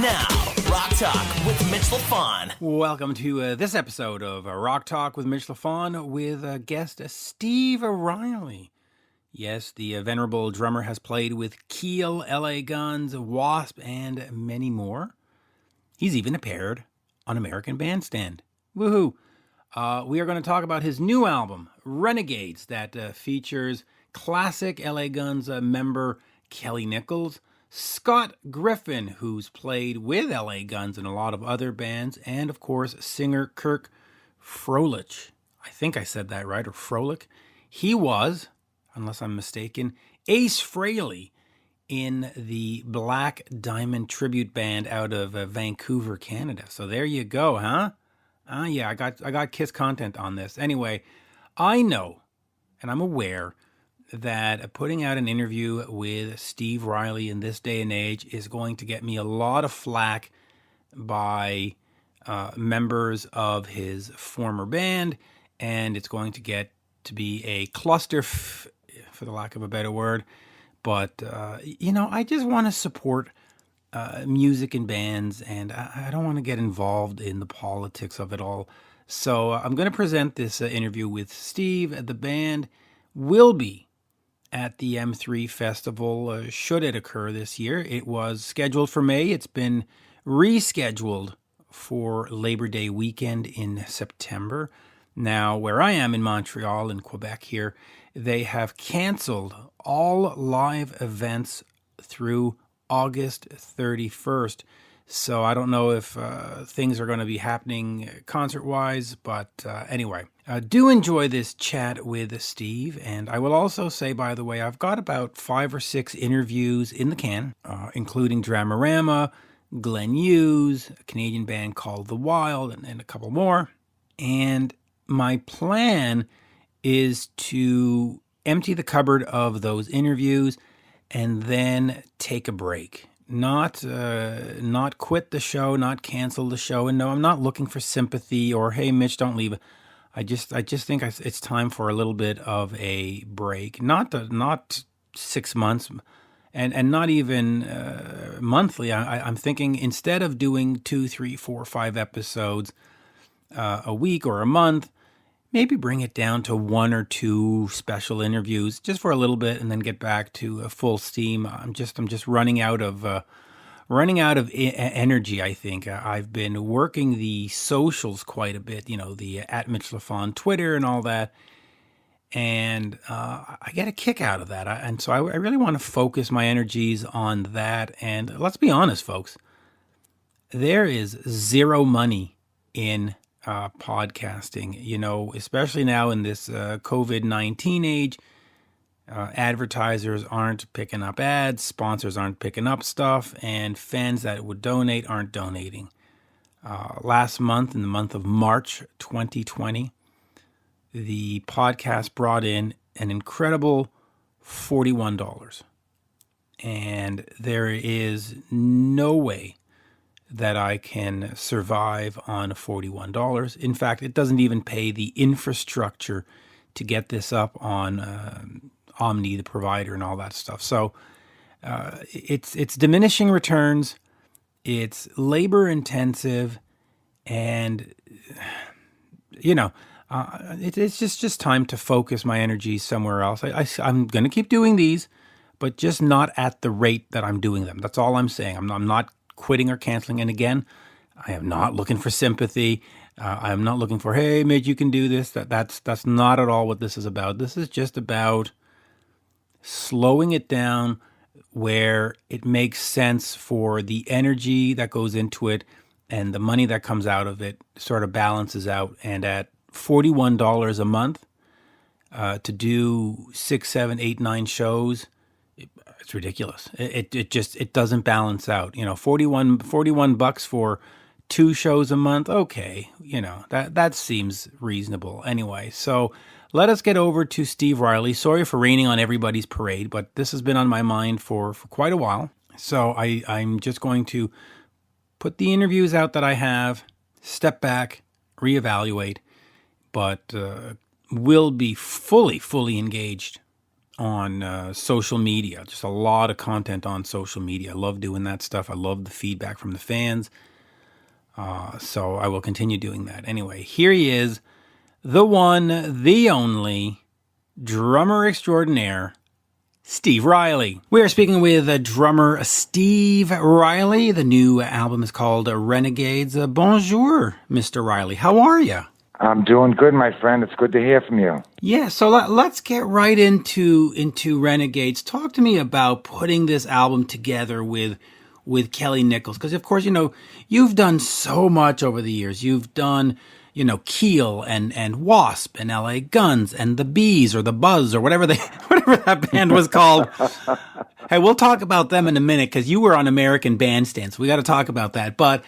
Now, Rock Talk with Mitch Lafon. Welcome to this episode of Rock Talk with Mitch Lafon with guest Steve Riley. Yes, the venerable drummer has played with Keel, LA Guns, W.A.S.P, and many more. He's even appeared on American Bandstand. Woohoo! We are going to talk about his new album, Renegades, that features classic LA Guns member Kelly Nichols, Scott Griffin, who's played with LA Guns and a lot of other bands, and of course, singer Kurt Frohlich. I think I said that right, or Frohlich. He was, unless I'm mistaken, Ace Frehley in the Black Diamond tribute band out of Vancouver, Canada. So there you go, huh? Yeah, I got Kiss content on this. Anyway, I know, and I'm aware, that putting out an interview with Steve Riley in this day and age is going to get me a lot of flack by members of his former band, and it's going to get to be a cluster, for the lack of a better word. But, I just want to support music and bands, and I don't want to get involved in the politics of it all. So I'm going to present this interview with Steve. The band will be at the M3 Festival, should it occur this year. It was scheduled for May. It's been rescheduled for Labor Day weekend in September. Now, where I am in Montreal, in Quebec here, they have canceled all live events through August 31st. So I don't know if things are going to be happening concert-wise, but anyway, do enjoy this chat with Steve. And I will also say, by the way, I've got about 5 or 6 interviews in the can, including Dramarama, Glenn Hughes, a Canadian band called The Wild, and a couple more. And my plan is to empty the cupboard of those interviews and then take a break. Not quit the show, not cancel the show. And no, I'm not looking for sympathy or, hey, Mitch, don't leave. I just think it's time for a little bit of a break. Not 6 months and not even monthly. I'm thinking instead of doing 2, 3, 4, 5 episodes a week or a month, maybe bring it down to 1 or 2 special interviews just for a little bit, and then get back to full steam. I'm just running out of energy. I think I've been working the socials quite a bit. The at Mitch Lafon Twitter and all that, and I get a kick out of that. And so I really want to focus my energies on that. And let's be honest, folks, there is zero money in podcasting, especially now in this COVID-19 age. Advertisers aren't picking up ads, sponsors aren't picking up stuff, and fans that would donate aren't donating. Last month, in the month of March 2020, the podcast brought in an incredible $41. And there is no way that I can survive on $41. In fact, it doesn't even pay the infrastructure to get this up on Omni, the provider, and all that stuff. So it's diminishing returns, it's labor intensive, and it's just time to focus my energy somewhere else. I'm going to keep doing these, but just not at the rate that I'm doing them. That's all I'm saying. I'm not quitting or canceling. And again, I am not looking for sympathy. I'm not looking for, hey, Mitch, you can do this. That's not at all what this is about. This is just about slowing it down where it makes sense for the energy that goes into it and the money that comes out of it sort of balances out. And at $41 a month to do 6, 7, 8, 9 shows, it's ridiculous. It doesn't balance out. 41 bucks for 2 shows a month. Okay. That seems reasonable anyway. So let us get over to Steve Riley. Sorry for raining on everybody's parade, but this has been on my mind for quite a while. So I'm just going to put the interviews out that I have, step back, reevaluate, but will be fully engaged on social media, just a lot of content on social media. I love doing that stuff. I love the feedback from the fans. So I will continue doing that. Anyway, here he is, the one, the only drummer extraordinaire, Steve Riley. We are speaking with drummer Steve Riley. The new album is called Renegades. Bonjour, Mr. Riley. How are you? I'm doing good, my friend. It's good to hear from you. Yeah, so let's get right into Renegades. Talk to me about putting this album together with Kelly Nichols, because of course, you've done so much over the years. You've done, Keel and W.A.S.P and L.A. Guns and the Bees or the Buzz or whatever that band was called. Hey, we'll talk about them in a minute because you were on American Bandstand, so we got to talk about that. But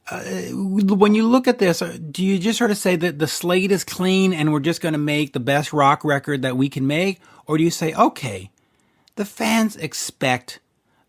when you look at this, do you just sort of say that the slate is clean and we're just going to make the best rock record that we can make? Or do you say, okay, the fans expect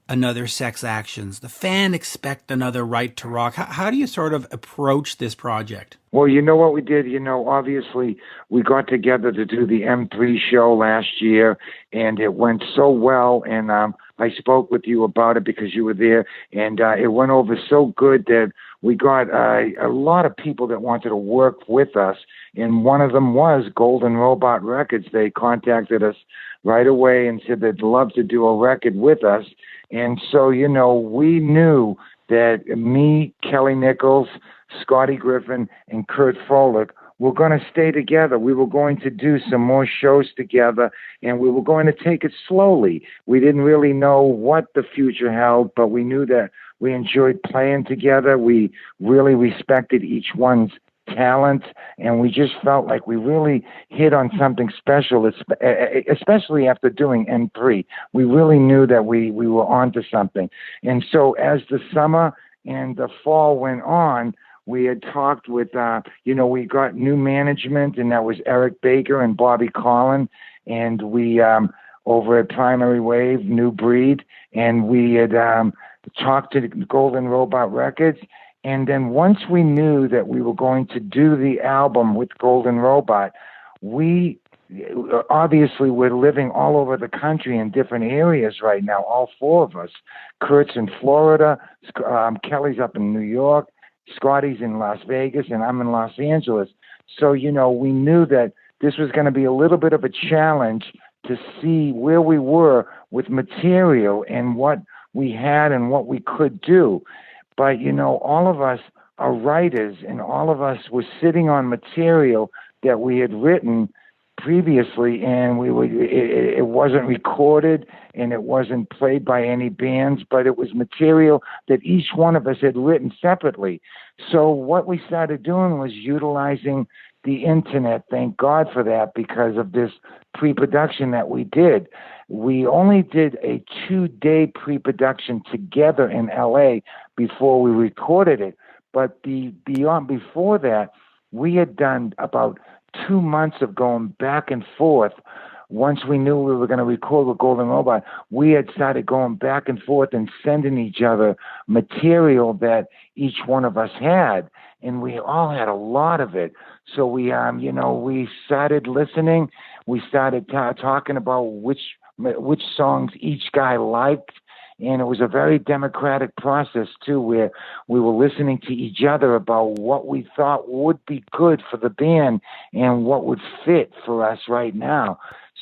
another Sex Actions, the fan expect another Right to Rock? How do you sort of approach this project? Well, you know what we did? Obviously we got together to do the M3 show last year, and it went so well, and I spoke with you about it because you were there, and it went over so good that we got a lot of people that wanted to work with us, and one of them was Golden Robot Records. They contacted us right away and said they'd love to do a record with us. And so, we knew that me, Kelly Nichols, Scotty Griffin, and Kurt Frohlich were going to stay together. We were going to do some more shows together, and we were going to take it slowly. We didn't really know what the future held, but we knew that we enjoyed playing together. We really respected each one's talent, and we just felt like we really hit on something special, especially after doing M3. We really knew that we were onto something. And so as the summer and the fall went on, we had talked with, we got new management, and that was Eric Baker and Bobby Collin, and we, over at Primary Wave, New Breed, and we had talked to Golden Robot Records. And then once we knew that we were going to do the album with Golden Robot, we obviously we're living all over the country in different areas right now, all four of us. Kurt's in Florida, Kelly's up in New York, Scotty's in Las Vegas, and I'm in Los Angeles. So, we knew that this was going to be a little bit of a challenge to see where we were with material and what we had and what we could do. But, all of us are writers, and all of us were sitting on material that we had written previously, and it wasn't recorded and it wasn't played by any bands, but it was material that each one of us had written separately. So what we started doing was utilizing the internet. Thank God for that, because of this pre-production that we did. We only did a 2-day pre-production together in LA before we recorded it. But before that, we had done about 2 months of going back and forth. Once we knew we were going to record with Golden Robot, we had started going back and forth and sending each other material that each one of us had. And we all had a lot of it. So we started listening. We started talking about which songs each guy liked. And it was a very democratic process, too, where we were listening to each other about what we thought would be good for the band and what would fit for us right now.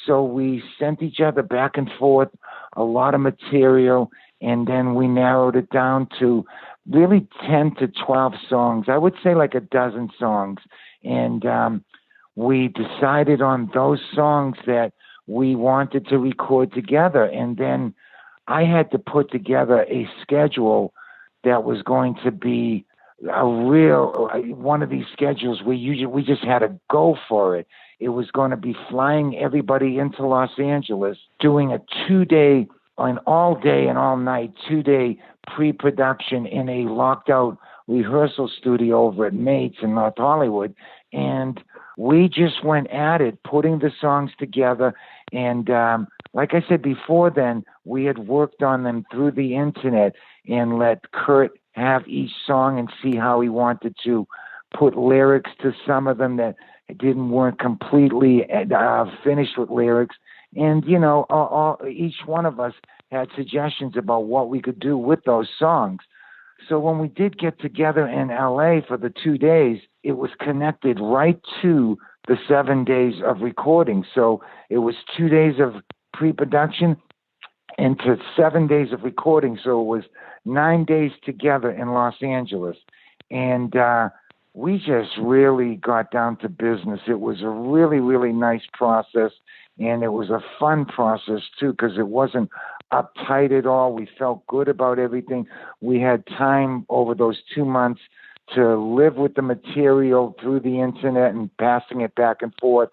So we sent each other back and forth a lot of material, and then we narrowed it down to really 10 to 12 songs. I would say like a dozen songs. And we decided on those songs that we wanted to record together. And then I had to put together a schedule that was going to be a real one of these schedules where we just had to go for it. It was going to be flying everybody into Los Angeles, doing a 2-day, an all day and all night, 2-day pre-production in a locked out rehearsal studio over at Mates in North Hollywood. And we just went at it, putting the songs together. And like I said before then, we had worked on them through the internet and let Kurt have each song and see how he wanted to put lyrics to some of them that weren't completely finished with lyrics. And, each one of us had suggestions about what we could do with those songs. So when we did get together in LA for the 2 days, it was connected right to the 7 days of recording. So it was 2 days of pre-production into 7 days of recording. So it was 9 days together in Los Angeles. And we just really got down to business. It was a really, really nice process. And it was a fun process, too, because it wasn't uptight at all. We felt good about everything. We had time over those 2 months to live with the material through the internet and passing it back and forth.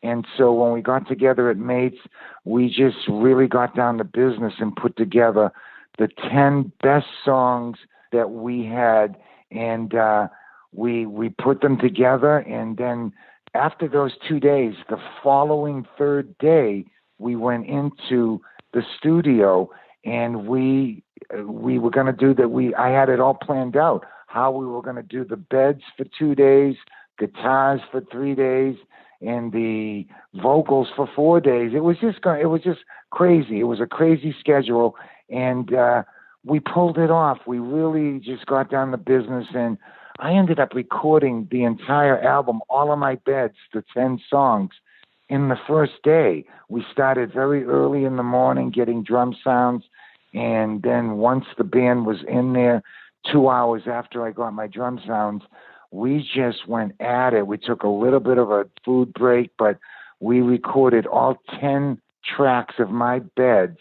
And so when we got together at Mates, we just really got down to business and put together the 10 best songs that we had. And we put them together. And then after those 2 days, the following third day, we went into the studio, and we were going to do that. I had it all planned out, how we were going to do the beds for 2 days, guitars for 3 days, and the vocals for 4 days. It was just crazy. It was a crazy schedule, and we pulled it off. We really just got down to business, and I ended up recording the entire album, all of my beds, the 10 songs, in the first day. We started very early in the morning getting drum sounds, and then once the band was in there, 2 hours after I got my drum sounds, we just went at it. We took a little bit of a food break, but we recorded all 10 tracks of my beds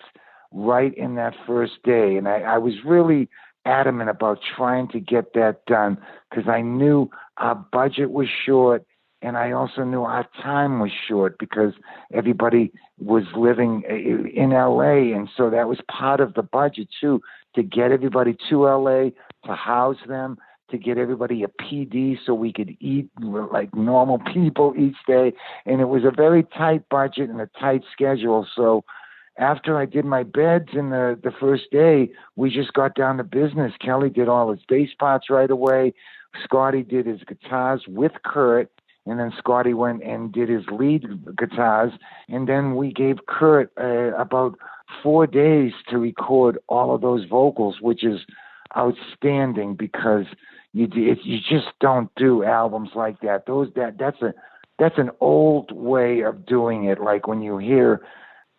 right in that first day. And I was really adamant about trying to get that done because I knew our budget was short, and I also knew our time was short because everybody was living in LA. And so that was part of the budget too, to get everybody to LA, to house them, to get everybody a PD so we could eat like normal people each day. And it was a very tight budget and a tight schedule. So after I did my beds in the first day, we just got down to business. Kelly did all his bass parts right away. Scotty did his guitars with Kurt. And then Scotty went and did his lead guitars. And then we gave Kurt about 4 days to record all of those vocals, which is outstanding because you just don't do albums like that. That's an old way of doing it. Like when you hear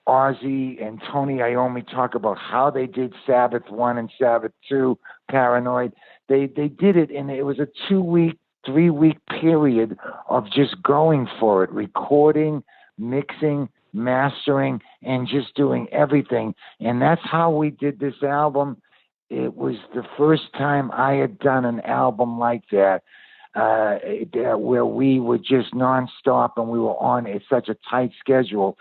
Ozzy and Tony Iommi talk about how they did Sabbath 1 and Sabbath 2, Paranoid, they did it, and it was a 2-week, 3-week period of just going for it, recording, mixing, mastering, and just doing everything. And that's how we did this album. It was the first time I had done an album like that, where we were just nonstop and we were on such a tight schedule.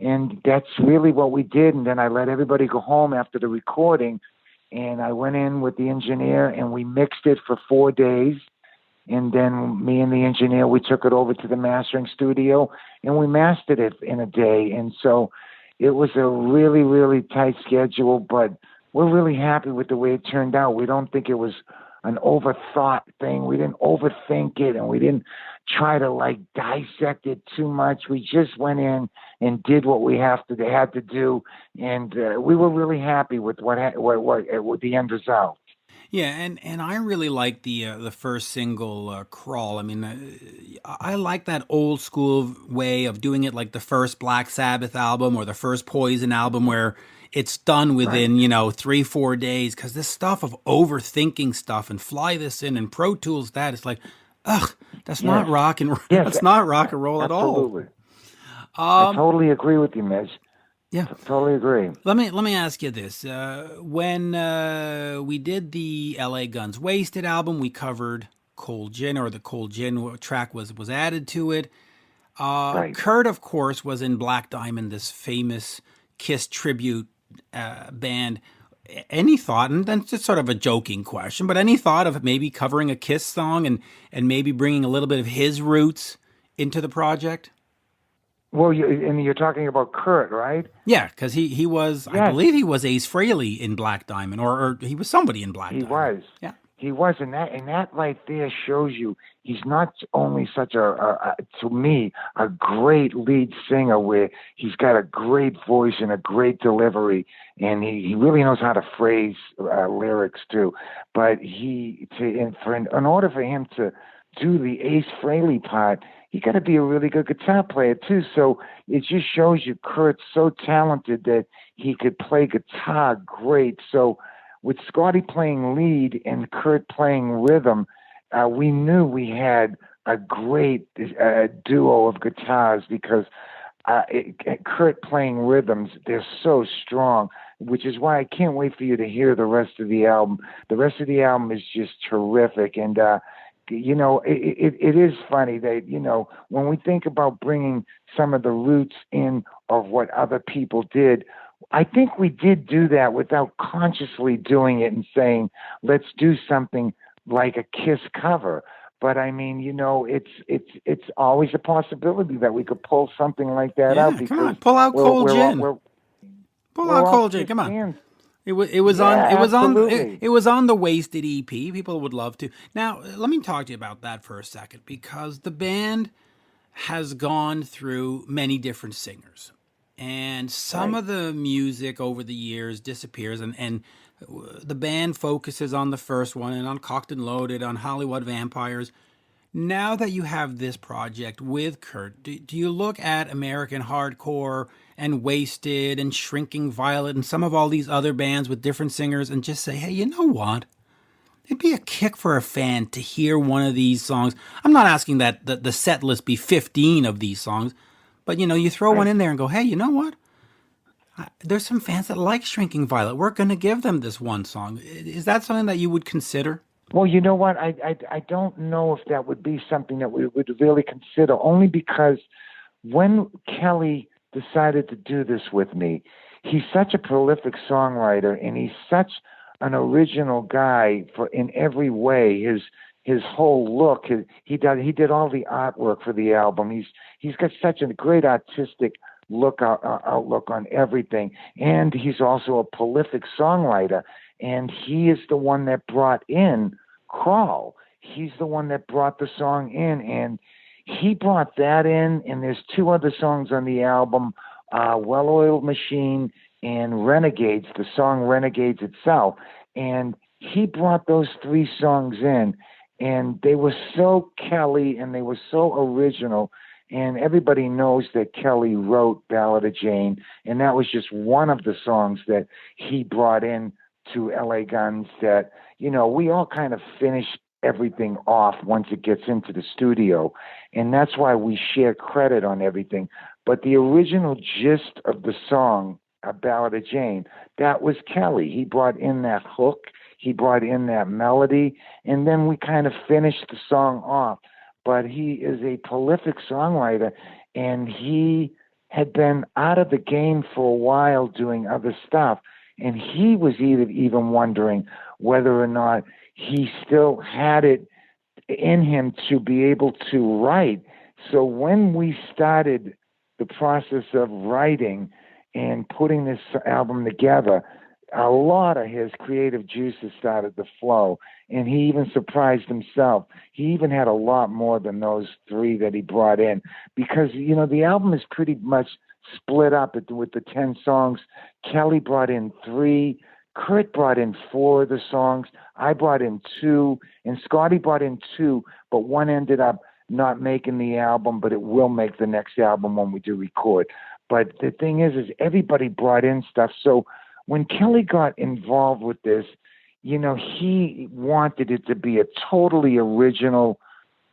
And that's really what we did. And then I let everybody go home after the recording, and I went in with the engineer and we mixed it for 4 days. And then me and the engineer, we took it over to the mastering studio and we mastered it in a day. And so it was a really, really tight schedule, but we're really happy with the way it turned out. We don't think it was an overthought thing. We didn't overthink it, and we didn't try to dissect it too much. We just went in and did what we had to do. And we were really happy with what the end result. Yeah, and I really like the first single, Crawl. I mean, I like that old school way of doing it, like the first Black Sabbath album or the first Poison album, where it's done within, 3-4 days. Because this stuff of overthinking stuff and fly this in and Pro Tools that, it's like, ugh, that's not rock and that's not rock and roll at all. Absolutely. I totally agree with you, Mitch. Yeah, totally agree. Let me ask you this: when we did the L.A. Guns Wasted album, we covered Cold Gin, or the Cold Gin track was added to it. Right. Kurt, of course, was in Black Diamond, this famous Kiss tribute band. Any thought, and then it's sort of a joking question, but any thought of maybe covering a Kiss song and maybe bringing a little bit of his roots into the project? Well, you're talking about Kurt, right? Yeah, because he was, I believe he was Ace Frehley in Black Diamond, or he was somebody in Black Diamond. He was. Yeah. He was, and that right there shows you he's not only such to me, a great lead singer where he's got a great voice and a great delivery, and he really knows how to phrase lyrics too. But in order for him to do the Ace Frehley part, he got to be a really good guitar player too. So it just shows you Kurt's so talented that he could play guitar great. So with Scotty playing lead and Kurt playing rhythm, we knew we had a great duo of guitars because Kurt playing rhythms, they're so strong, which is why I can't wait for you to hear the rest of the album. The rest of the album is just terrific. And, it is funny that, when we think about bringing some of the roots in of what other people did, I think we did do that without consciously doing it and saying, let's do something like a Kiss cover. But I mean, it's always a possibility that we could pull something like that out. Come on, pull out Cold Gin. Pull out Cold Gin. Come on. Fans. It was on the Wasted EP. People would love to. Now, let me talk to you about that for a second, because the band has gone through many different singers. And some of the music over the years disappears, and the band focuses on the first one and on Cocked and Loaded, on Hollywood Vampires. Now that you have this project with Kurt, do you look at American Hardcore and Wasted and Shrinking Violet and some of all these other bands with different singers and just say, hey, you know what? It'd be a kick for a fan to hear one of these songs. I'm not asking that the set list be 15 of these songs, but, you throw one in there and go, hey, you know what? There's some fans that like Shrinking Violet. We're going to give them this one song. Is that something that you would consider? Well, you know what? I don't know if that would be something that we would really consider, only because when Kelly decided to do this with me, he's such a prolific songwriter, and he's such an original guy in every way. His whole look, he did all the artwork for the album. He's got such a great artistic outlook on everything, and he's also a prolific songwriter. And he is the one that brought in Crawl. He's the one that brought the song in, and he brought that in. And there's two other songs on the album, Well-Oiled Machine and Renegades, the song Renegades itself. And he brought those three songs in, and they were so Kelly and they were so original. And everybody knows that Kelly wrote Ballad of Jane, and that was just one of the songs that he brought in to L.A. Guns that, we all kind of finish everything off once it gets into the studio. And that's why we share credit on everything. But the original gist of the song, A Ballad of Jane, that was Kelly. He brought in that hook, he brought in that melody, and then we kind of finished the song off. But he is a prolific songwriter, and he had been out of the game for a while doing other stuff. And he was even wondering whether or not he still had it in him to be able to write. So when we started the process of writing and putting this album together, a lot of his creative juices started to flow, and he even surprised himself. He even had a lot more than those three that he brought in, because, the album is pretty much split up with the 10 songs. Kelly brought in 3, Kurt brought in 4 of the songs, I brought in 2, and Scotty brought in 2, but one ended up not making the album, but it will make the next album when we do record. But the thing is everybody brought in stuff. So when Kelly got involved with this, he wanted it to be a totally original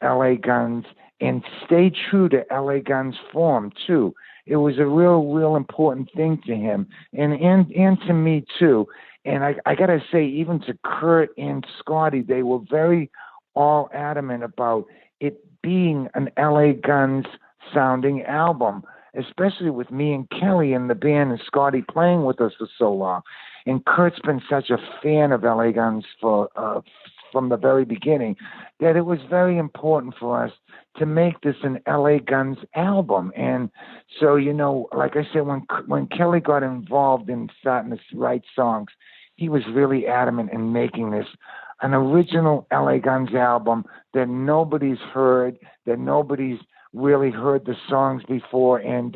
L.A. Guns and stay true to L.A. Guns form too. It was a real important thing to him and to me too. And I got to say, even to Kurt and Scotty, they were very all adamant about it being an L.A. Guns sounding album, especially with me and Kelly in the band and Scotty playing with us for so long. And Kurt's been such a fan of L.A. Guns from the very beginning that it was very important for us to make this an L.A. Guns album. And so, like I said, when Kelly got involved in starting to write songs, he was really adamant in making this an original LA Guns album that nobody's heard, that nobody's really heard the songs before. And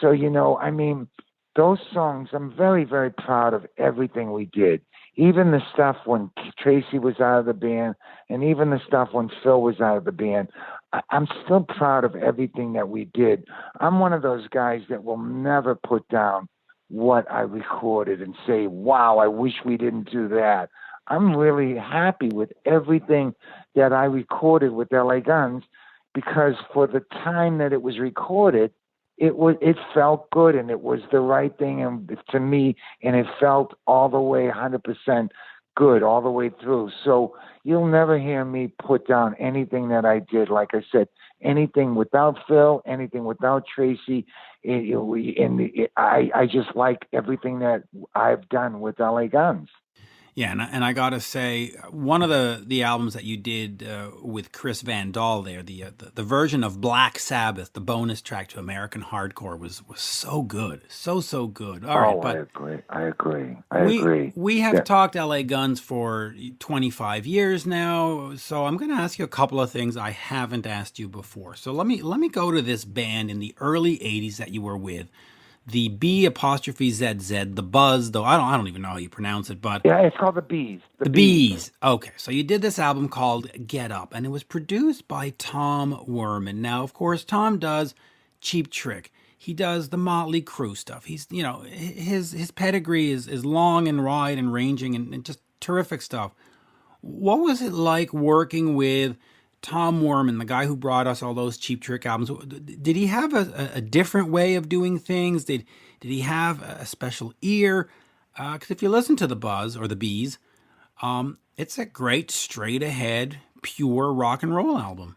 so, I mean, those songs, I'm very, very proud of everything we did. Even the stuff when Tracy was out of the band, and even the stuff when Phil was out of the band, I'm still proud of everything that we did. I'm one of those guys that will never put down what I recorded and say, wow, I wish we didn't do that. I'm really happy with everything that I recorded with LA Guns, because for the time that it was recorded, it felt good, and it was the right thing to me, and it felt all the way 100% good all the way through. So you'll never hear me put down anything that I did. Like I said, anything without Phil, anything without Tracy, I just like everything that I've done with LA Guns. Yeah, and I gotta say, one of the albums that you did with Chris Van Dahl there, the version of Black Sabbath, the bonus track to American Hardcore, was so good, so good. All right, but I agree. We have talked LA Guns for 25 years now, so I'm going to ask you a couple of things I haven't asked you before. So let me go to this band in the early '80s that you were with. The B''ZZ, the Buzz, though I don't even know how you pronounce it, but yeah, it's called the Bees. The Bees. Okay, so you did this album called Get Up, and it was produced by Tom Werman. Now, of course, Tom does Cheap Trick. He does the Motley Crue stuff. He's, his pedigree is long and wide and ranging and just terrific stuff. What was it like working with Tom Werman, the guy who brought us all those Cheap Trick albums? Did he have a different way of doing things? Did he have a special ear? Because if you listen to the Buzz or the Bees, it's a great, straight ahead, pure rock and roll album.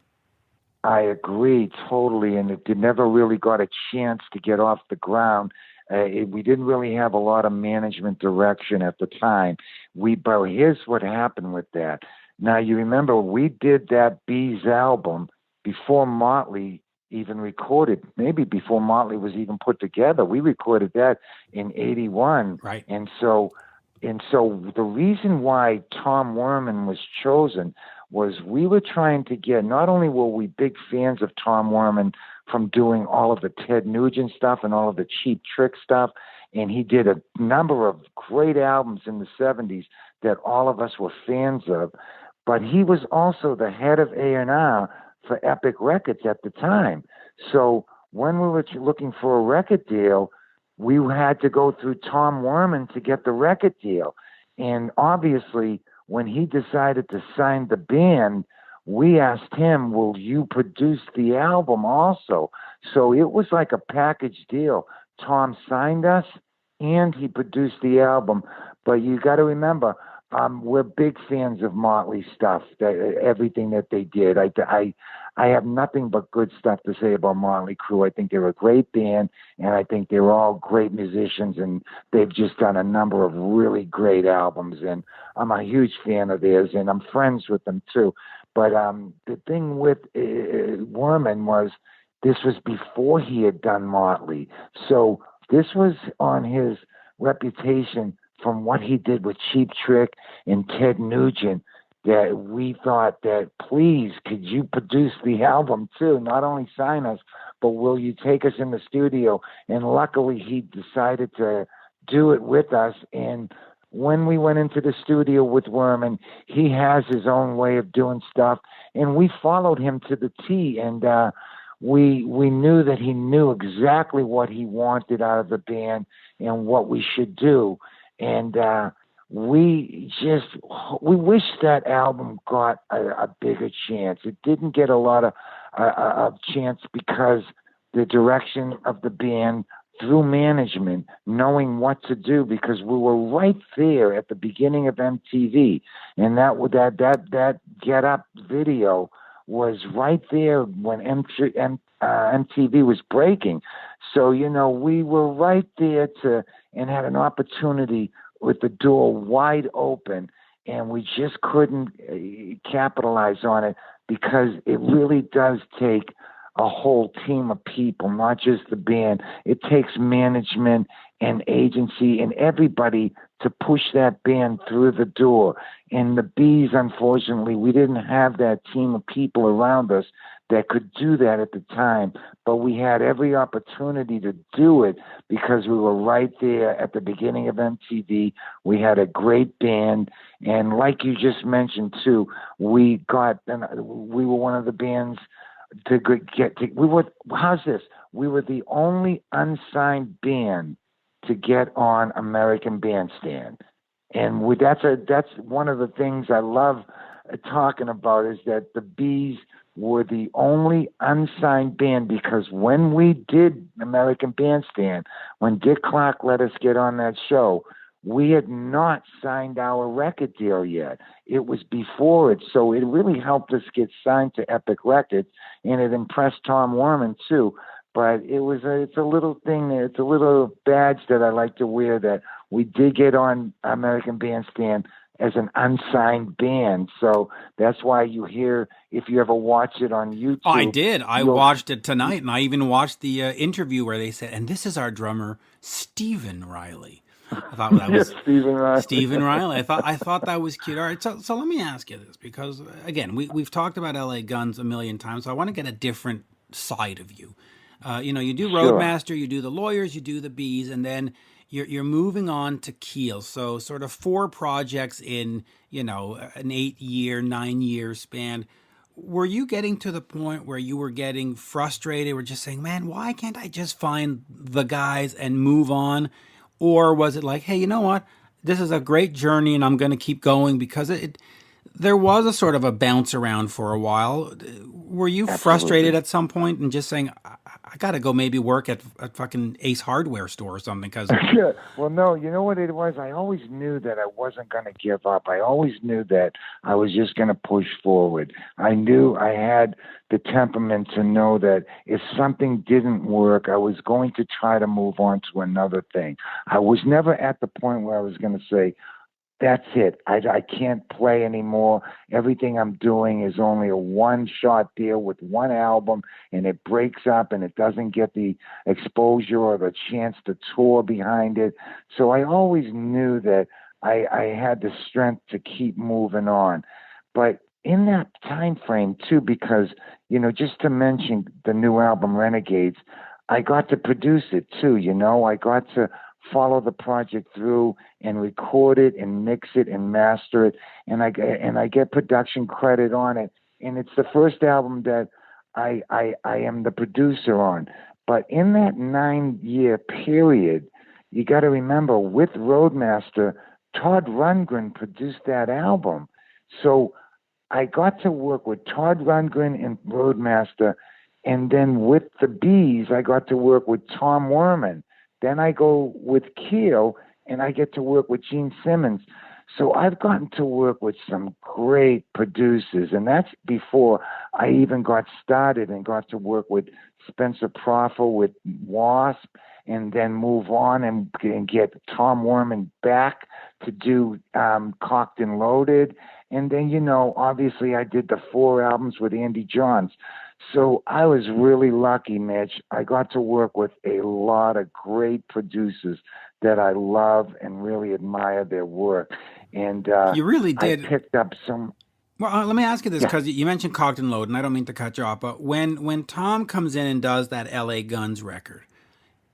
I agree totally, and it never really got a chance to get off the ground. We didn't really have a lot of management direction at the time. But here's what happened with that. Now, you remember, we did that Bees album before Motley even recorded, maybe before Motley was even put together. We recorded that in '81. Right. And so the reason why Tom Werman was chosen was we were trying to get, not only were we big fans of Tom Werman from doing all of the Ted Nugent stuff and all of the Cheap Trick stuff, and he did a number of great albums in the 70s that all of us were fans of, but he was also the head of A&R for Epic Records at the time. So when we were looking for a record deal, we had to go through Tom Werman to get the record deal. And obviously, when he decided to sign the band, we asked him, will you produce the album also? So it was like a package deal. Tom signed us and he produced the album. But you got to remember, we're big fans of Motley stuff, everything that they did. I have nothing but good stuff to say about Motley Crue. I think they're a great band, and I think they're all great musicians, and they've just done a number of really great albums, and I'm a huge fan of theirs, and I'm friends with them too. But the thing with Werman was, this was before he had done Motley. So this was on his reputation from what he did with Cheap Trick and Ted Nugent, that we thought that, please, could you produce the album too? Not only sign us, but will you take us in the studio? And luckily he decided to do it with us. And when we went into the studio with Werman, he has his own way of doing stuff, and we followed him to the T. And we knew that he knew exactly what he wanted out of the band and what we should do. And we wish that album got a bigger chance. It didn't get a lot of chance because the direction of the band through management, knowing what to do, because we were right there at the beginning of MTV, and that Get Up video was right there when MTV was breaking. So, we were right there and had an opportunity with the door wide open, and we just couldn't capitalize on it, because it really does take a whole team of people, not just the band. It takes management and agency and everybody to push that band through the door. And the Bees, unfortunately, we didn't have that team of people around us that could do that at the time, but we had every opportunity to do it because we were right there at the beginning of MTV. We had a great band, and like you just mentioned too, we were one of the bands to get to. How's this? We were the only unsigned band to get on American Bandstand, and that's one of the things I love talking about is that the Bees were the only unsigned band, because when we did American Bandstand, when Dick Clark let us get on that show, we had not signed our record deal yet. It was before it, so it really helped us get signed to Epic Records, and it impressed Tom Werman too. But it's a little thing there. It's a little badge that I like to wear that we did get on American Bandstand as an unsigned band. So that's why you hear, if you ever watch it on YouTube. Oh, I did. I watched it tonight, and I even watched the interview where they said, and this is our drummer, Stephen Riley. I thought that was Stephen Riley. Stephen Riley. I thought that was cute. All right, so let me ask you this, because again, we've talked about LA Guns a million times, so I want to get a different side of you. You do Roadmaster, you do the Lawyers, you do the Bees, and then you're moving on to Keel. So sort of 4 projects in, an 8-year, 9-year span. Were you getting to the point where you were getting frustrated, or just saying, man, why can't I just find the guys and move on? Or was it like, hey, you know what? This is a great journey and I'm going to keep going? Because there was a sort of a bounce around for a while. Were you frustrated at some point and just saying, I got to go maybe work at fucking Ace Hardware store or something? Cause yeah. Well, no, you know what it was? I always knew that I wasn't going to give up. I always knew that I was just going to push forward. I knew I had the temperament to know that if something didn't work, I was going to try to move on to another thing. I was never at the point where I was going to say, that's it. I can't play anymore. Everything I'm doing is only a one-shot deal with one album, and it breaks up and it doesn't get the exposure or the chance to tour behind it. So I always knew that I had the strength to keep moving on. But in that time frame, too, because, just to mention the new album, Renegades, I got to produce it, too. I got to follow the project through and record it and mix it and master it, and I get production credit on it, and it's the first album that I am the producer on. But in that 9-year period, you got to remember, with Roadmaster, Todd Rundgren produced that album, so I got to work with Todd Rundgren and Roadmaster, and then with the Bees, I got to work with Tom Werman. Then I go with Keel, and I get to work with Gene Simmons. So I've gotten to work with some great producers, and that's before I even got started and got to work with Spencer Proffer with W.A.S.P, and then move on and get Tom Werman back to do Cocked and Loaded. And then, obviously I did the 4 albums with Andy Johns. So I was really lucky, Mitch. I got to work with a lot of great producers that I love and really admire their work. And you really did. I picked up some. Well, let me ask you this, because you mentioned Cocked and Loaded, and I don't mean to cut you off, but when Tom comes in and does that LA Guns record,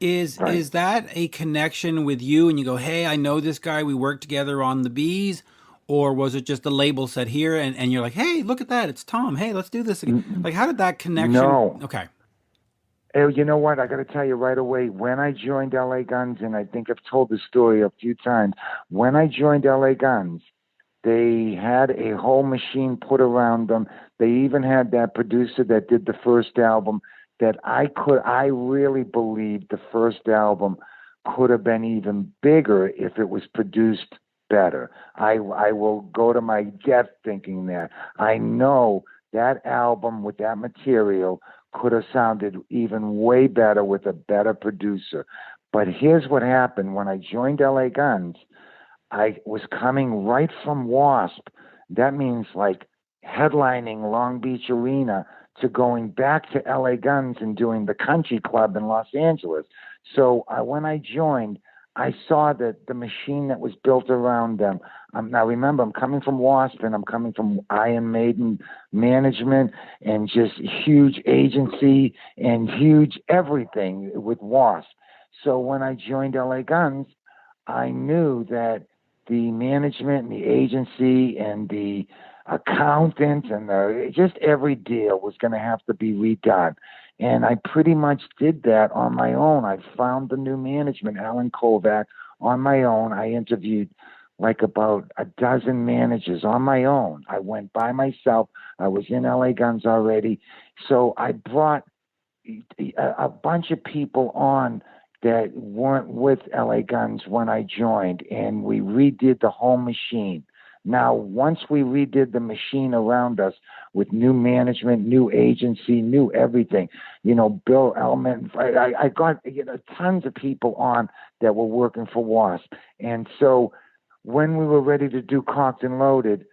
is that a connection with you and you go, hey, I know this guy, we worked together on the Bees? Or was it just the label said here and you're like, hey, look at that, it's Tom. Hey, let's do this again. Like, how did that connection? No. Okay. Hey, you know what? I got to tell you right away, when I joined LA Guns, and I think I've told this story a few times, when I joined LA Guns, they had a whole machine put around them. They even had that producer that did the first album that I really believed the first album could have been even bigger if it was produced better. I will go to my death thinking that. I know that album with that material could have sounded even way better with a better producer. But here's what happened. When I joined LA Guns, I was coming right from W.A.S.P. That means like headlining Long Beach Arena to going back to LA Guns and doing the Country Club in Los Angeles. So when I joined, I saw that the machine that was built around them. Now remember, I'm coming from W.A.S.P. and I'm coming from Iron Maiden management and just huge agency and huge everything with W.A.S.P. So when I joined LA Guns, I knew that the management and the agency and the accountant and just every deal was going to have to be redone. And I pretty much did that on my own. I found the new management, Alan Kovac, on my own. I interviewed like about a dozen managers on my own. I went by myself. I was in LA Guns already. So I brought a bunch of people on that weren't with LA Guns when I joined, and we redid the whole machine. Now, once we redid the machine around us with new management, new agency, new everything, Bill Elman, I got tons of people on that were working for W.A.S.P. And so when we were ready to do Cocked and Loaded,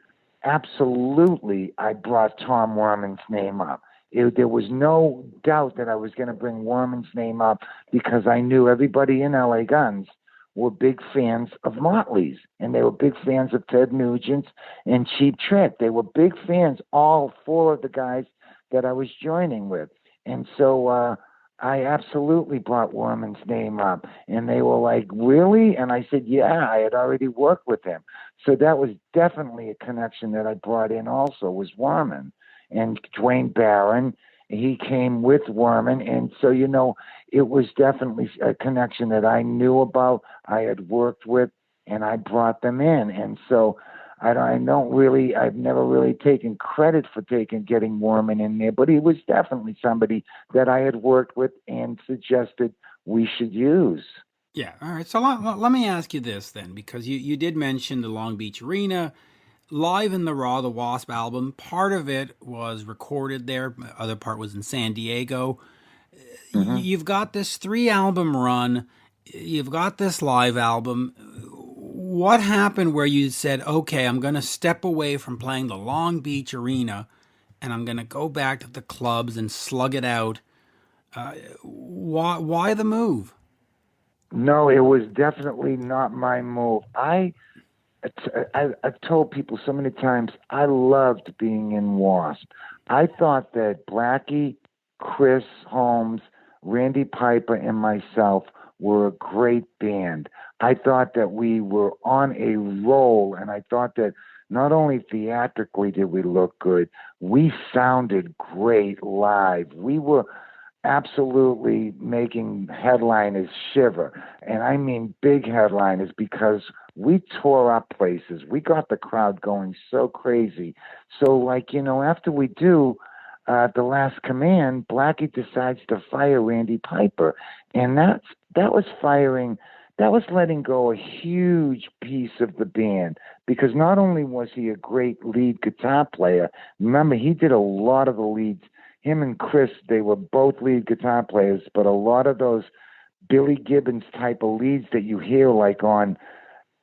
absolutely I brought Tom Werman's name up. There was no doubt that I was going to bring Werman's name up because I knew everybody in LA Guns were big fans of Motley's, and they were big fans of Ted Nugent's and Cheap Trick. They were big fans, all four of the guys that I was joining with. And so I absolutely brought Werman's name up, and they were like, really? And I said, yeah, I had already worked with him. So that was definitely a connection that I brought in also, was Werman. And Dwayne Barron, he came with Werman. And so, it was definitely a connection that I knew about, I had worked with, and I brought them in. And so I've never really taken credit for getting Werman in there, but he was definitely somebody that I had worked with and suggested we should use. Yeah. All right. So let me ask you this then, because you did mention the Long Beach Arena. Live in the Raw, the W.A.S.P. album, part of it was recorded there, other part was in San Diego. Mm-hmm. You've got this 3-album run, you've got this live album. What happened where you said, okay, I'm going to step away from playing the Long Beach Arena and I'm going to go back to the clubs and slug it out? Why the move? No, it was definitely not my move. I've told people so many times I loved being in W.A.S.P. I thought that Blackie, Chris Holmes, Randy Piper, and myself were a great band. I thought that we were on a roll, and I thought that not only theatrically did we look good, we sounded great live. We were absolutely making headliners shiver. And I mean big headliners, because we tore up places. We got the crowd going so crazy. So after we do The Last Command, Blackie decides to fire Randy Piper. And that was letting go a huge piece of the band, because not only was he a great lead guitar player, remember, he did a lot of the leads. Him and Chris, they were both lead guitar players, but a lot of those Billy Gibbons type of leads that you hear like on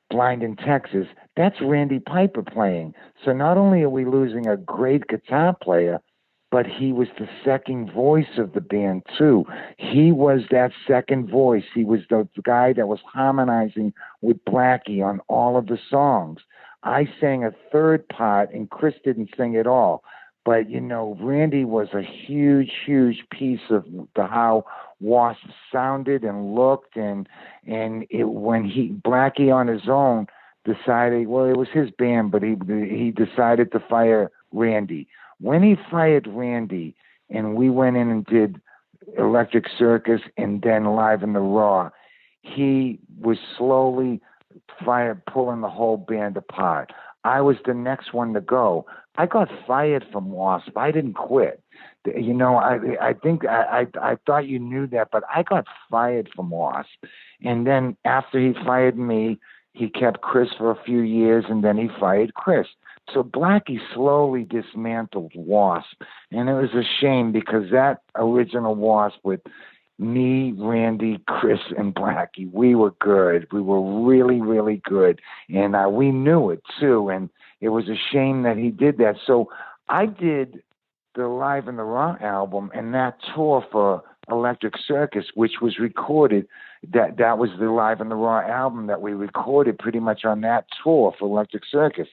Blind in Texas, that's Randy Piper playing. So not only are we losing a great guitar player, but he was the second voice of the band too. He was that second voice. He was the guy that was harmonizing with Blackie on all of the songs. I sang a third part and Chris didn't sing at all. But, Randy was a huge, huge piece of how W.A.S.P. sounded and looked. And when Blackie on his own decided, well, it was his band, but he decided to fire Randy. When he fired Randy and we went in and did Electric Circus and then Live in the Raw, he was slowly pulling the whole band apart. I was the next one to go. I got fired from W.A.S.P. I didn't quit. I think I thought you knew that, but I got fired from W.A.S.P. And then after he fired me, he kept Chris for a few years, and then he fired Chris. So Blackie slowly dismantled W.A.S.P. And it was a shame, because that original W.A.S.P. with me, Randy, Chris, and Blackie, we were good. We were really, really good. And we knew it, too. And it was a shame that he did that. So I did the Live in the Raw album and that tour for Electric Circus, which was recorded. That was the Live in the Raw album that we recorded pretty much on that tour for Electric Circus.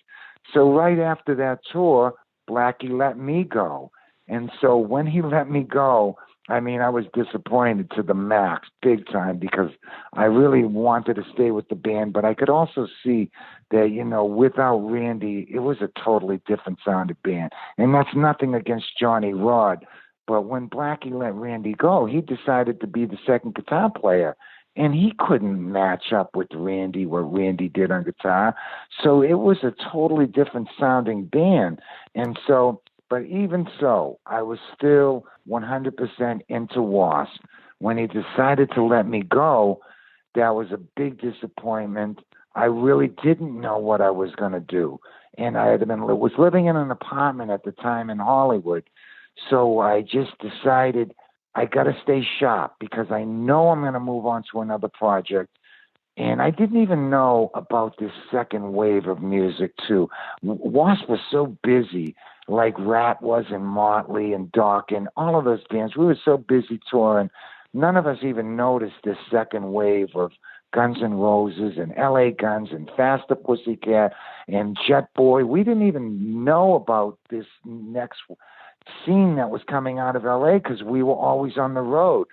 So right after that tour, Blackie let me go. And so when he let me go, I mean, I was disappointed to the max, big time, because I really wanted to stay with the band. But I could also see that, you know, without Randy, it was a totally different sounding band. And that's nothing against Johnny Rod. But when Blackie let Randy go, he decided to be the second guitar player. And he couldn't match up with Randy, what Randy did on guitar. So it was a totally different sounding band. And so, but even so, I was still 100% into W.A.S.P. When he decided to let me go, that was a big disappointment. I really didn't know what I was going to do. And I was living in an apartment at the time in Hollywood. So I just decided I got to stay sharp because I know I'm going to move on to another project. And I didn't even know about this second wave of music, too. W.A.S.P. was so busy, like Rat was and Motley and Doc and all of those bands. We were so busy touring. None of us even noticed this second wave of Guns N' Roses and L.A. Guns and Faster Pussycat and Jet Boy. We didn't even know about this next scene that was coming out of L.A. because we were always on the road.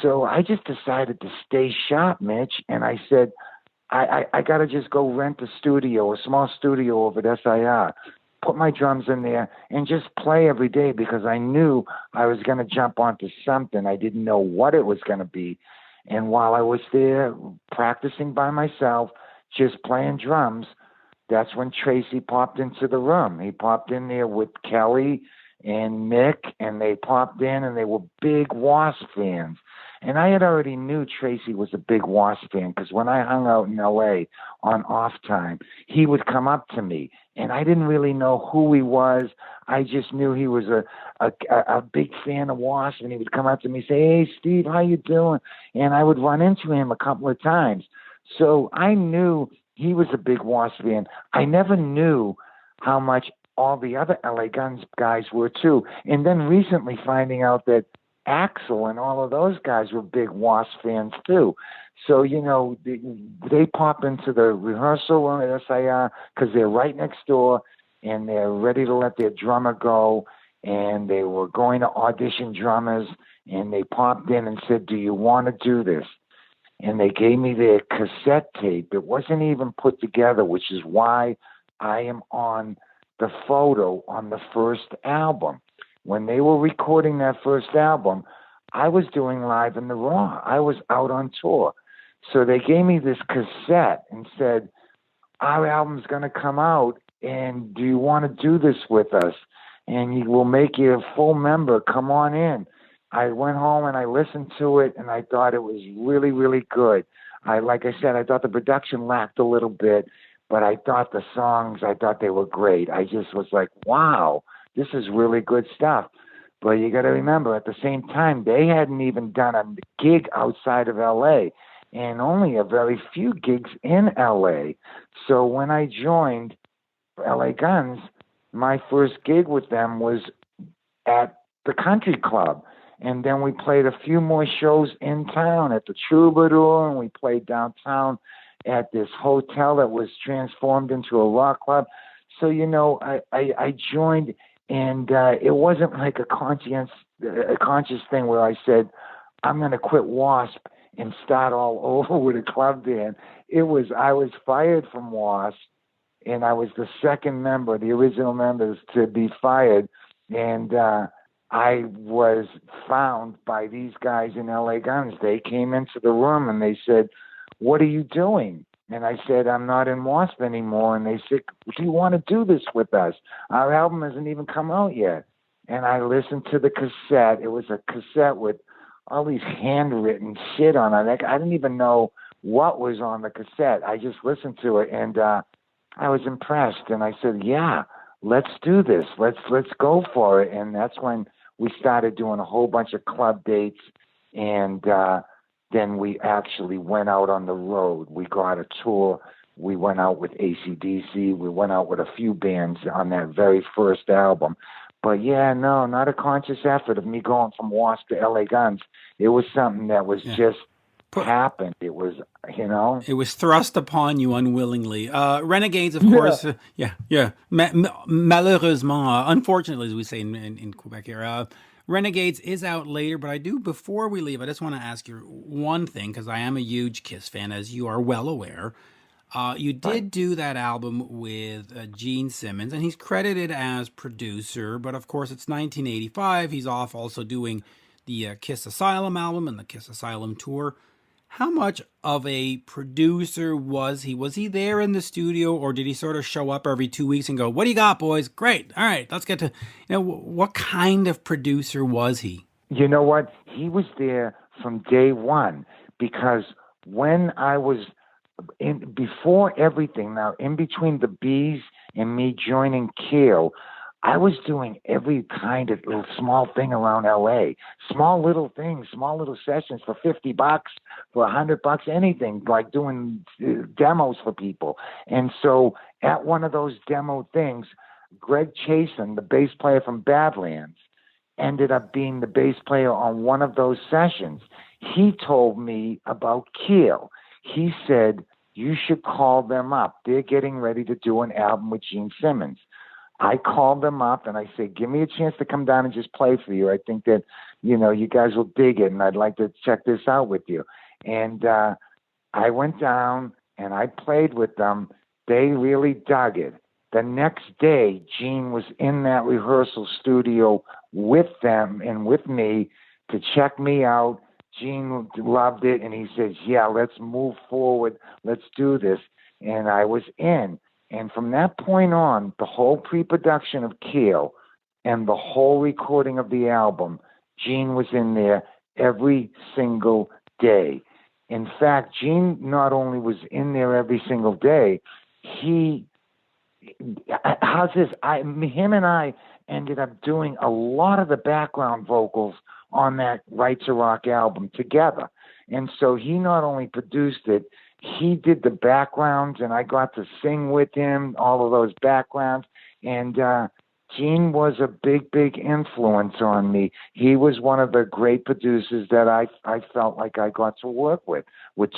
So I just decided to stay sharp, Mitch, and I said, I got to just go rent a studio, a small studio over at SIR, put my drums in there, and just play every day because I knew I was going to jump onto something. I didn't know what it was going to be. And while I was there practicing by myself, just playing drums, that's when Tracy popped into the room. He popped in there with Kelly and Mick, and they popped in, and they were big W.A.S.P. fans. And I had already knew Tracy was a big W.A.S.P. fan because when I hung out in L.A. on off time, he would come up to me, and I didn't really know who he was. I just knew he was a big fan of W.A.S.P., and he would come up to me and say, "Hey, Steve, how you doing?" And I would run into him a couple of times. So I knew he was a big W.A.S.P. fan. I never knew how much all the other LA Guns guys were too. And then recently finding out that Axl and all of those guys were big W.A.S.P. fans too. So, you know, they pop into the rehearsal room at SIR because they're right next door and they're ready to let their drummer go. And they were going to audition drummers, and they popped in and said, "Do you want to do this?" And they gave me their cassette tape. It wasn't even put together, which is why I am on the photo on the first album. When they were recording that first album, I was doing Live in the Raw. I was out on tour. So they gave me this cassette and said, "Our album's going to come out, and do you want to do this with us? And we'll make you a full member. Come on in." I went home and I listened to it, and I thought it was really, really good. Like I said, I thought the production lacked a little bit, but I thought the songs, I thought they were great. I just was like, wow, this is really good stuff. But you got to remember, at the same time, they hadn't even done a gig outside of L.A. and only a very few gigs in L.A. So when I joined L.A. Guns, my first gig with them was at the Country Club. And then we played a few more shows in town at the Troubadour, and we played downtown at this hotel that was transformed into a rock club. So, you know, I joined, and it wasn't like a conscious thing where I said, I'm going to quit W.A.S.P. and start all over with a club band. I was fired from W.A.S.P., and I was the second member, the original members, to be fired. And I was found by these guys in L.A. Guns. They came into the room and they said, "What are you doing?" And I said, "I'm not in W.A.S.P. anymore." And they said, "Do you want to do this with us? Our album hasn't even come out yet." And I listened to the cassette. It was a cassette with all these handwritten shit on it. I didn't even know what was on the cassette. I just listened to it, and I was impressed. And I said, "Yeah, let's do this. Let's go for it." And that's when we started doing a whole bunch of club dates, and then we actually went out on the road. We got a tour. We went out with AC/DC. We went out with a few bands on that very first album. But yeah, no, not a conscious effort of me going from W.A.S.P to L.A. Guns. It was something that was just happened. It was, It was thrust upon you unwillingly. Renegades, of Yeah. course. Malheureusement, unfortunately, as we say in Quebec here, Renegades is out later. But I do, before we leave, I just want to ask you one thing, because I am a huge Kiss fan, as you are well aware. You did do that album with Gene Simmons, and he's credited as producer, but of course it's 1985. He's off also doing the Kiss Asylum album and the Kiss Asylum tour. How much of a producer was he? Was he there in the studio, or did he sort of show up every 2 weeks and go, "What do you got, boys? Great. All right, let's get to," what kind of producer was he? You know what? He was there from day one, because when I was before everything, now in between the Bees and me joining Keel, I was doing every kind of little small thing around LA. Small little things, small little sessions for $50, for $100, anything, like doing demos for people. And so at one of those demo things, Greg Chasen, the bass player from Badlands, ended up being the bass player on one of those sessions. He told me about Keel. He said, "You should call them up. They're getting ready to do an album with Gene Simmons." I called them up and I said, "Give me a chance to come down and just play for you. I think that, you guys will dig it, and I'd like to check this out with you." And I went down and I played with them. They really dug it. The next day, Gene was in that rehearsal studio with them and with me to check me out. Gene loved it, and he says, "Yeah, let's move forward. Let's do this." And I was in. And from that point on, the whole pre-production of Keel and the whole recording of the album, Gene was in there every single day. In fact, Gene not only was in there every single day, him and I ended up doing a lot of the background vocals on that Right to Rock album together. And so he not only produced it, he did the backgrounds, and I got to sing with him, all of those backgrounds. And Gene was a big, big influence on me. He was one of the great producers that I felt like I got to work with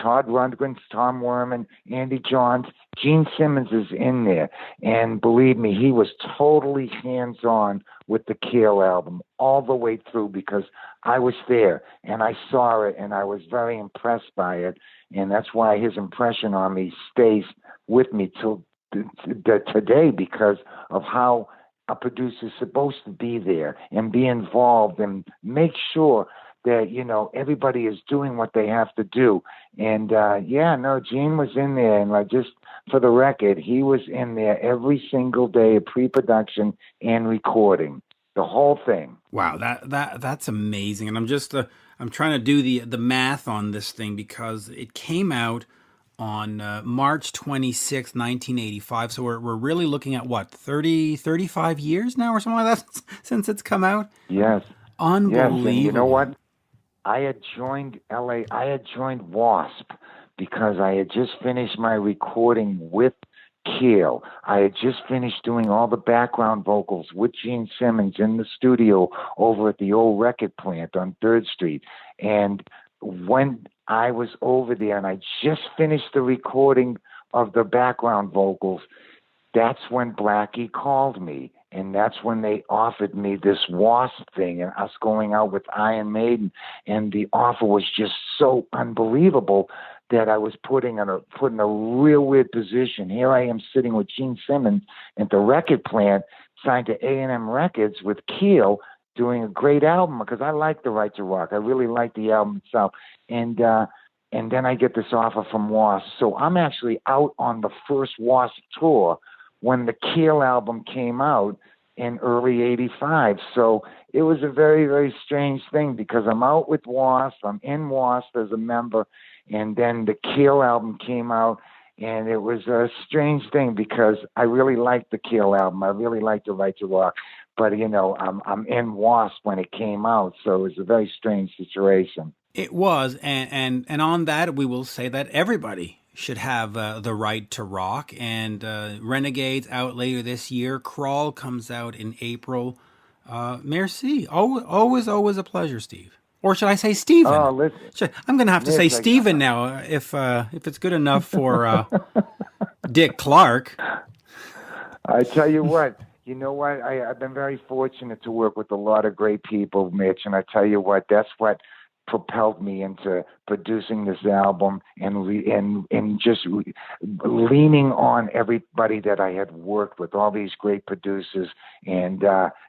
Todd Rundgren, Tom Werman, Andy Johns. Gene Simmons is in there. And believe me, he was totally hands-on with the Keel album all the way through, because I was there and I saw it and I was very impressed by it. And that's why his impression on me stays with me till today, because of how a producer's supposed to be there and be involved and make sure that, everybody is doing what they have to do. And Gene was in there, and just for the record, he was in there every single day of pre-production and recording, the whole thing. Wow, that's amazing. And I'm just I'm trying to do the math on this thing, because it came out on March 26, 1985. So we're really looking at what, 35 years now or something like that since it's come out? Yes. Unbelievable. Yes, and you know what? I had joined W.A.S.P because I had just finished my recording with Keel. I had just finished doing all the background vocals with Gene Simmons in the studio over at the old record plant on 3rd Street. And when I was over there and I just finished the recording of the background vocals, that's when Blackie called me. And that's when they offered me this W.A.S.P thing and us going out with Iron Maiden. And the offer was just so unbelievable that I was put in a real weird position. Here I am sitting with Gene Simmons at the record plant, signed to A&M Records with Keel, doing a great album, because I like the Right to Rock. I really like the album itself. And then I get this offer from W.A.S.P. So I'm actually out on the first W.A.S.P tour when the Keel album came out in early 85. So it was a very, very strange thing, because I'm out with W.A.S.P, I'm in W.A.S.P as a member, and then the Keel album came out, and it was a strange thing, because I really liked the Keel album. I really liked the Right to Rock, but I'm in W.A.S.P when it came out, so it was a very strange situation. It was, and on that, we will say that everybody should have the right to rock. And Renegades out later this year. Crawl comes out in April. Merci. Always a pleasure, Steve. Or should I say Steven? Oh, listen. I'm going to have to say Steven now if it's good enough for Dick Clark. I tell you what, I've been very fortunate to work with a lot of great people, Mitch, and I tell you what, that's what propelled me into producing this album and just leaning on everybody that I had worked with, all these great producers, and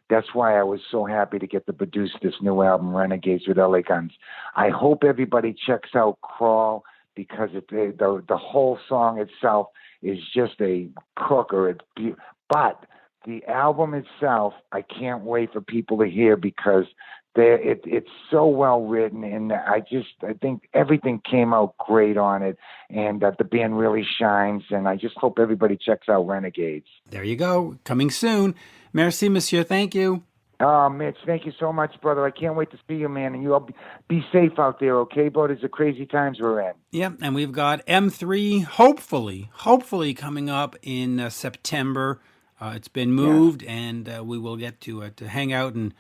that's why I was so happy to get to produce this new album, Renegades with LA Guns. I hope everybody checks out Crawl, because the whole song itself is just a cooker. But the album itself, I can't wait for people to hear, because it's so well written, and I think everything came out great on it, and the band really shines, and I just hope everybody checks out Renegades. There you go. Coming soon. Merci, monsieur. Thank you. Oh, Mitch, thank you so much, brother. I can't wait to see you, man, and you all be safe out there, okay, bud? It's the crazy times we're in. Yep, and we've got M3 hopefully coming up in September. It's been moved, and we will get to hang out, and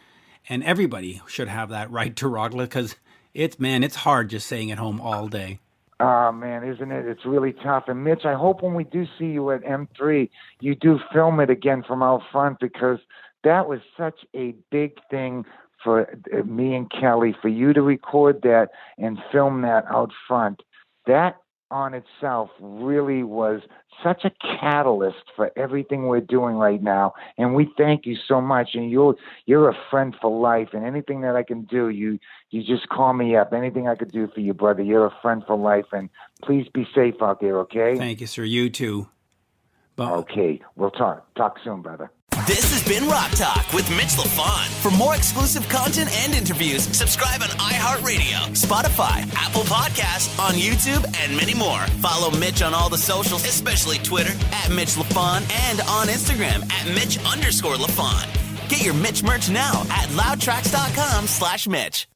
everybody should have that right to rock, because it's hard just staying at home all day. Oh, man, isn't it? It's really tough. And Mitch, I hope when we do see you at M3, you do film it again from out front, because that was such a big thing for me and Kelly, for you to record that and film that out front. That on itself really was such a catalyst for everything we're doing right now, and we thank you so much. And you're a friend for life, and anything that I can do, you just call me up. Anything I could do for you, brother, you're a friend for life, and please be safe out there, okay? Thank you, sir. You too. Okay, we'll talk soon, brother. This has been Rock Talk with Mitch Lafon. For more exclusive content and interviews, subscribe on iHeartRadio, Spotify, Apple Podcasts, on YouTube, and many more. Follow Mitch on all the socials, especially Twitter, @Mitch Lafon, and on Instagram, @Mitch_Lafon. Get your Mitch merch now at loudtracks.com/Mitch.